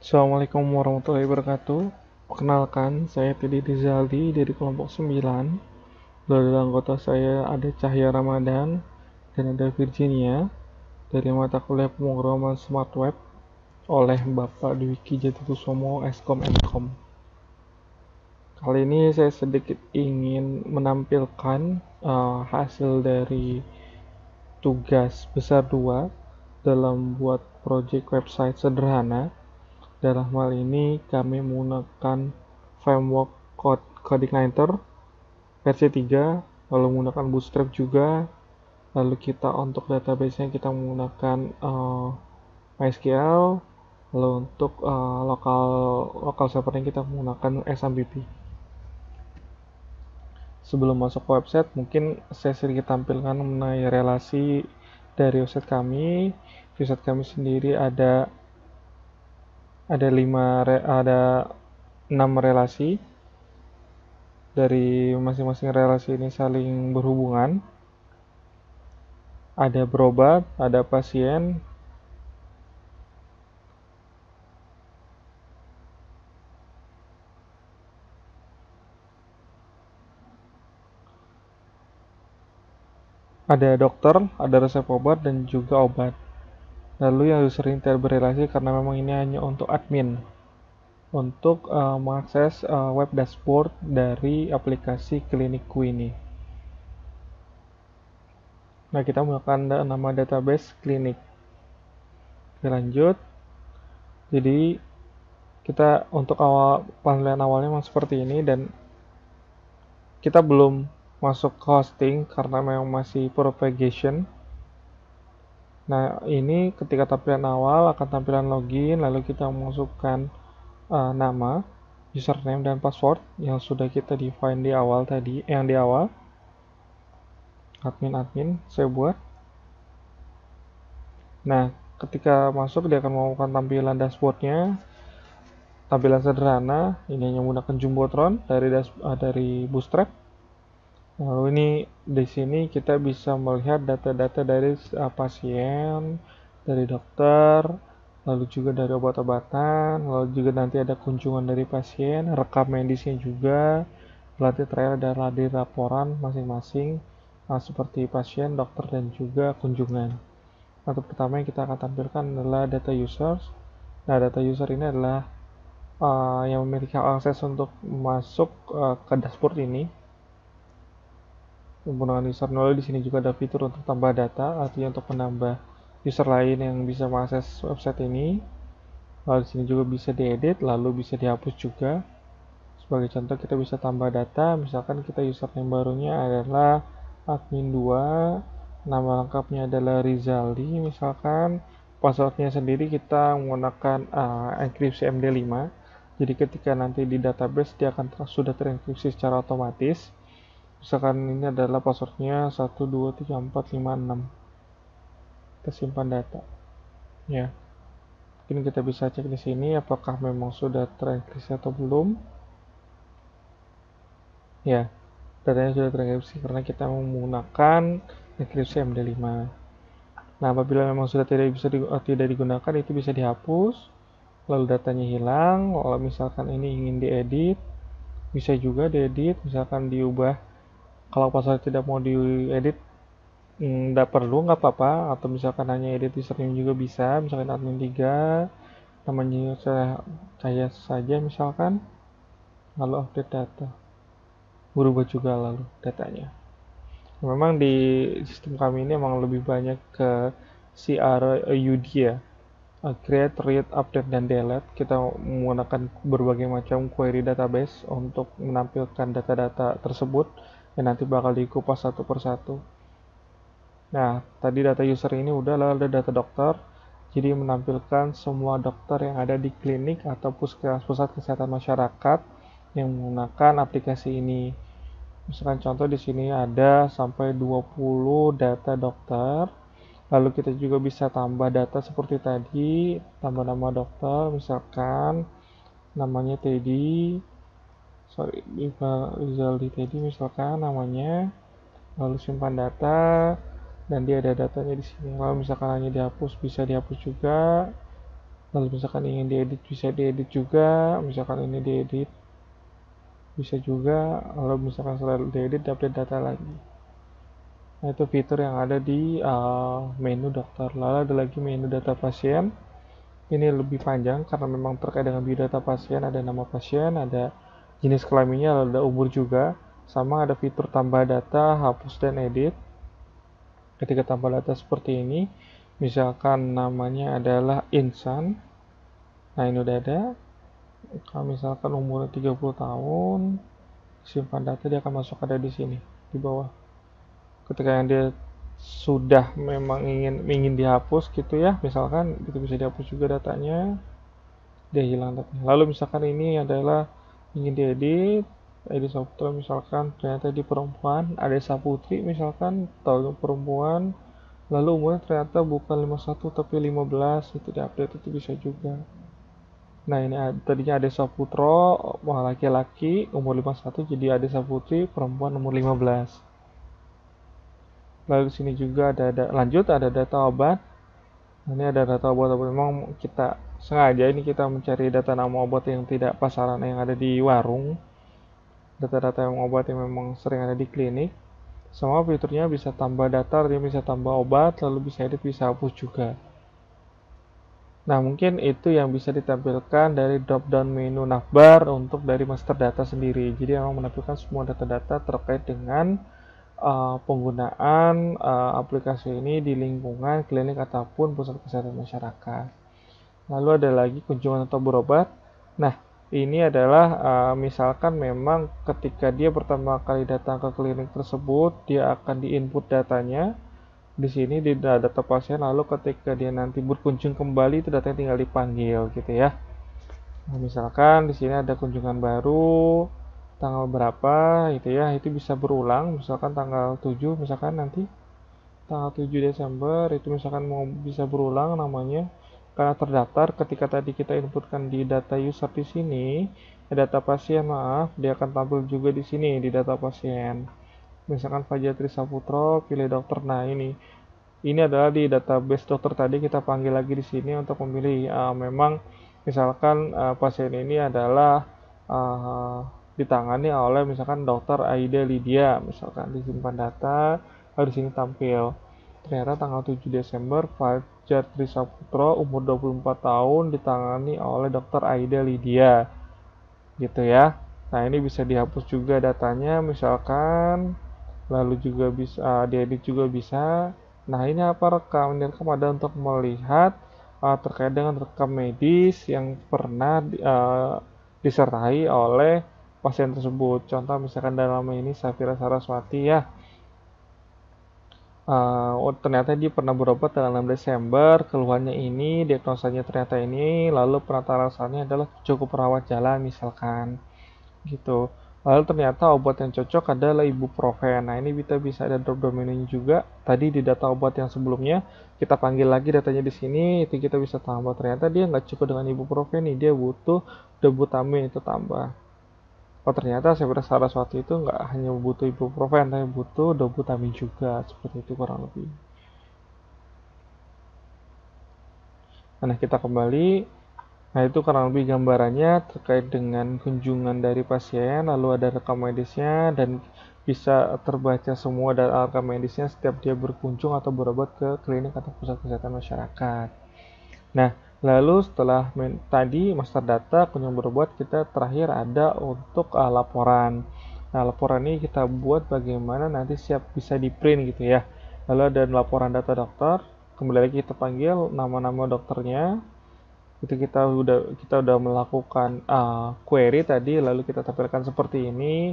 Assalamualaikum warahmatullahi wabarakatuh. Perkenalkan, saya Teddy Rizaldi dari kelompok 9. Dari anggota saya ada Cahya Ramadan dan ada Virginia dari mata kuliah pemrograman Smart Web oleh Bapak Dwiki Jatikusumo Eskom Mkom. Kali ini saya sedikit ingin menampilkan hasil dari tugas besar 2 dalam buat project website sederhana. Dalam hal ini kami menggunakan framework CodeIgniter versi 3, lalu menggunakan Bootstrap juga. Lalu kita untuk database-nya kita menggunakan MySQL. Lalu untuk lokal servernya kita menggunakan SMTP. Sebelum masuk ke website, mungkin saya sedikit tampilkan mengenai relasi dari website kami. Website kami sendiri ada 6 relasi. Dari masing-masing relasi ini saling berhubungan. Ada berobat, ada pasien, ada dokter, ada resep obat, dan juga obat. Lalu yang sering tidak berrelasi karena memang ini hanya untuk admin, untuk mengakses web dashboard dari aplikasi klinikku ini. Nah, kita menggunakan nama database klinik. Oke, lanjut. Jadi kita untuk penilaian awalnya memang seperti ini, dan kita belum masuk ke hosting karena memang masih propagation. Nah, ini ketika tampilan awal akan tampilan login, lalu kita masukkan nama, username, dan password yang sudah kita define di awal tadi, yang di awal admin saya buat. Nah, ketika masuk dia akan melakukan tampilan dashboardnya, tampilan sederhana. Ini hanya menggunakan Jumbotron dari Bootstrap. Lalu ini di sini kita bisa melihat data-data dari pasien, dari dokter, lalu juga dari obat-obatan, lalu juga nanti ada kunjungan dari pasien, rekam medisnya juga, nanti terakhir adalah di laporan masing-masing seperti pasien, dokter, dan juga kunjungan. Untuk pertama yang kita akan tampilkan adalah data users. Nah, data user ini adalah yang memiliki akses untuk masuk ke dashboard ini menggunakan user. Lalu di sini juga ada fitur untuk tambah data, artinya untuk menambah user lain yang bisa mengakses website ini. Lalu di sini juga bisa diedit, lalu bisa dihapus juga. Sebagai contoh kita bisa tambah data, misalkan kita username barunya adalah admin2, nama lengkapnya adalah Rizaldi misalkan. Passwordnya sendiri kita menggunakan enkripsi MD5. Jadi ketika nanti di database dia akan sudah terenkripsi secara otomatis. Misalkan ini adalah passwordnya 123456. Kita simpan data. Ya, mungkin kita bisa cek di sini apakah memang sudah terenkripsi atau belum. Ya, datanya sudah terenkripsi karena kita menggunakan enkripsi MD5. Nah, apabila memang sudah tidak digunakan, itu bisa dihapus, lalu datanya hilang. Kalau misalkan ini ingin diedit, bisa juga diedit, misalkan diubah. Kalau password tidak mau diedit, nggak perlu, nggak apa-apa. Atau misalkan hanya edit username juga bisa, misalkan admin3, namanya saya saja misalkan, lalu update data, berubah juga lalu datanya. Memang di sistem kami ini memang lebih banyak ke CRUD ya, create, read, update, dan delete. Kita menggunakan berbagai macam query database untuk menampilkan data-data tersebut yang nanti bakal dikupas satu persatu. Nah, tadi data user ini udah, lalu ada data dokter. Jadi menampilkan semua dokter yang ada di klinik atau pusat kesehatan masyarakat yang menggunakan aplikasi ini. Misalkan contoh di sini ada sampai 20 data dokter. Lalu kita juga bisa tambah data seperti tadi, tambah nama dokter, misalkan namanya Teddy, Rizaldi Teddy misalkan namanya, lalu simpan data, dan dia ada datanya di sini. Lalu misalkan hanya dihapus, bisa dihapus juga. Lalu misalkan ingin diedit bisa diedit juga, misalkan ini diedit bisa juga. Lalu misalkan setelah diedit update data lagi. Nah, itu fitur yang ada di menu dokter. Lalu ada lagi menu data pasien. Ini lebih panjang karena memang terkait dengan biodata pasien, ada nama pasien, ada jenis kelaminnya, ada umur juga, sama ada fitur tambah data, hapus dan edit. Ketika tambah data seperti ini, misalkan namanya adalah Insan. Nah, ini udah ada. Kalau misalkan umurnya 30 tahun, simpan data dia akan masuk ada di sini di bawah. Ketika yang dia sudah memang ingin dihapus gitu ya, misalkan itu bisa dihapus juga datanya, dia hilang datanya. Lalu misalkan ini adalah ingin diedit, edit software misalkan ternyata di perempuan, ada Saputri misalkan, tahun perempuan, lalu umurnya ternyata bukan 51 tapi 15, itu diupdate itu bisa juga. Nah, ini tadinya Ade Saputro, laki-laki umur 51 jadi Ade Saputri perempuan umur 15. Lalu di sini juga lanjut ada data obat. Ini ada data obat-obat, memang kita sengaja ini kita mencari data nama obat yang tidak pasaran yang ada di warung. Data-data yang obat yang memang sering ada di klinik. Semua fiturnya bisa tambah data, dia bisa tambah obat, lalu bisa edit, bisa hapus juga. Nah, mungkin itu yang bisa ditampilkan dari drop down menu navbar untuk dari master data sendiri. Jadi memang menampilkan semua data-data terkait dengan penggunaan aplikasi ini di lingkungan klinik ataupun pusat kesehatan masyarakat. Lalu ada lagi kunjungan atau berobat. Nah, ini adalah misalkan memang ketika dia pertama kali datang ke klinik tersebut, dia akan diinput datanya di sini di data pasien, lalu ketika dia nanti berkunjung kembali itu datanya tinggal dipanggil gitu ya. Nah, misalkan di sini ada kunjungan baru tanggal berapa gitu ya, itu bisa berulang, misalkan tanggal 7 misalkan nanti tanggal 7 Desember itu misalkan mau bisa berulang namanya karena terdaftar ketika tadi kita inputkan di data user di sini, data pasien maaf, dia akan tampil juga di sini di data pasien. Misalkan Fajatri Saputro, pilih dokter. Nah, ini adalah di database dokter tadi kita panggil lagi di sini untuk memilih memang misalkan pasien ini adalah ditangani oleh misalkan dokter Aida Lydia, misalkan disimpan data, lalu di sini tampil. Ternyata tanggal 7 Desember Fajar Trisaputro umur 24 tahun ditangani oleh dokter Aida Lydia. Gitu ya. Nah, ini bisa dihapus juga datanya misalkan, lalu juga bisa diedit juga bisa. Nah, ini apa rekam? Ini rekam ada untuk melihat terkait dengan rekam medis yang pernah disertai oleh pasien tersebut. Contoh misalkan dalam ini Safira Saraswati ya. Ternyata dia pernah berobat tanggal 6 Desember, keluhannya ini, diagnosanya ternyata ini, lalu penata rasanya adalah cukup rawat jalan misalkan. Gitu. Lalu ternyata obat yang cocok adalah ibuprofen. Nah, ini kita bisa ada drop down menu juga. Tadi di data obat yang sebelumnya kita panggil lagi datanya di sini, itu kita bisa tambah. Ternyata dia nggak cukup dengan ibuprofen nih, dia butuh dobutamin itu tambah. Oh, ternyata Safira Saraswati itu nggak hanya butuh ibuprofen, tapi butuh dobutamin juga, seperti itu kurang lebih. Nah, kita kembali. Nah, itu kurang lebih gambarannya terkait dengan kunjungan dari pasien, lalu ada rekam medisnya, dan bisa terbaca semua data rekam medisnya setiap dia berkunjung atau berobat ke klinik atau pusat kesehatan masyarakat. Nah, lalu setelah tadi master data, kunjungan berobat, kita terakhir ada untuk laporan. Nah, laporan ini kita buat bagaimana nanti siap bisa di print gitu ya. Lalu ada laporan data dokter, kembali lagi kita panggil nama-nama dokternya, itu kita udah melakukan query tadi, lalu kita tampilkan seperti ini,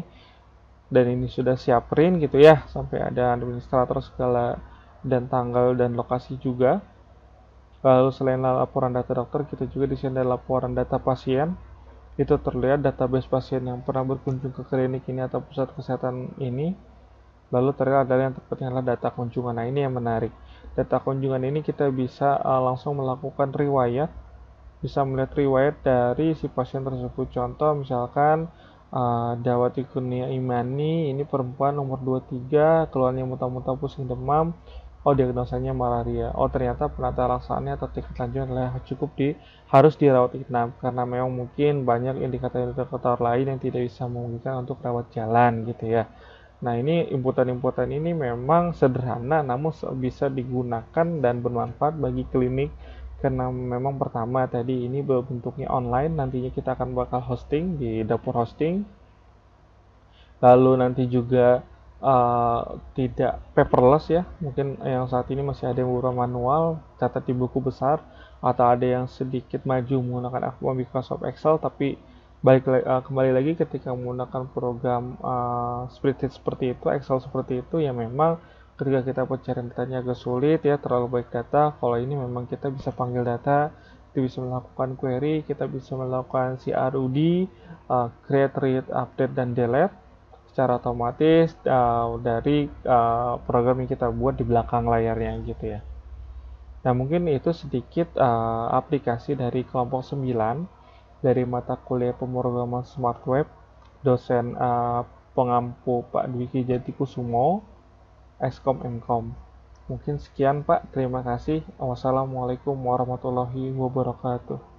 dan ini sudah siap print gitu ya, sampai ada administrator segala dan tanggal dan lokasi juga. Lalu selain laporan data dokter, kita juga di sini ada laporan data pasien. Itu terlihat database pasien yang pernah berkunjung ke klinik ini atau pusat kesehatan ini. Lalu terlihat adalah yang terpenting adalah data kunjungan. Nah, ini yang menarik. Data kunjungan ini kita bisa langsung melakukan riwayat, bisa melihat riwayat dari si pasien tersebut. Contoh misalkan Dawati Kurnia Imani, ini perempuan umur 23, keluhannya muntah-muntah, pusing, demam, oh diagnosanya malaria, oh ternyata penata laksanaannya atau tingkat lanjut adalah harus dirawat inap karena memang mungkin banyak indikator-indikator lain yang tidak bisa memungkinkan untuk rawat jalan gitu ya. Nah, ini inputan-inputan ini memang sederhana namun bisa digunakan dan bermanfaat bagi klinik karena memang pertama tadi ini bentuknya online, nantinya kita akan bakal hosting di dapur hosting. Lalu nanti juga tidak paperless ya, mungkin yang saat ini masih ada yang berupa manual, catat di buku besar, atau ada yang sedikit maju menggunakan Microsoft Excel, tapi kembali lagi ketika menggunakan program spreadsheet seperti itu, Excel seperti itu, ya memang ketika kita pencarian datanya agak sulit ya, terlalu baik data. Kalau ini memang kita bisa panggil data, kita bisa melakukan query, kita bisa melakukan CRUD, create, read, update, dan delete secara otomatis dari program yang kita buat di belakang layarnya gitu ya. Nah, mungkin itu sedikit aplikasi dari kelompok 9 dari mata kuliah pemrograman Smart Web, dosen pengampu Pak Dwiki Jatikusumo, Eskom Mkom. Mungkin sekian Pak, terima kasih. Wassalamualaikum warahmatullahi wabarakatuh.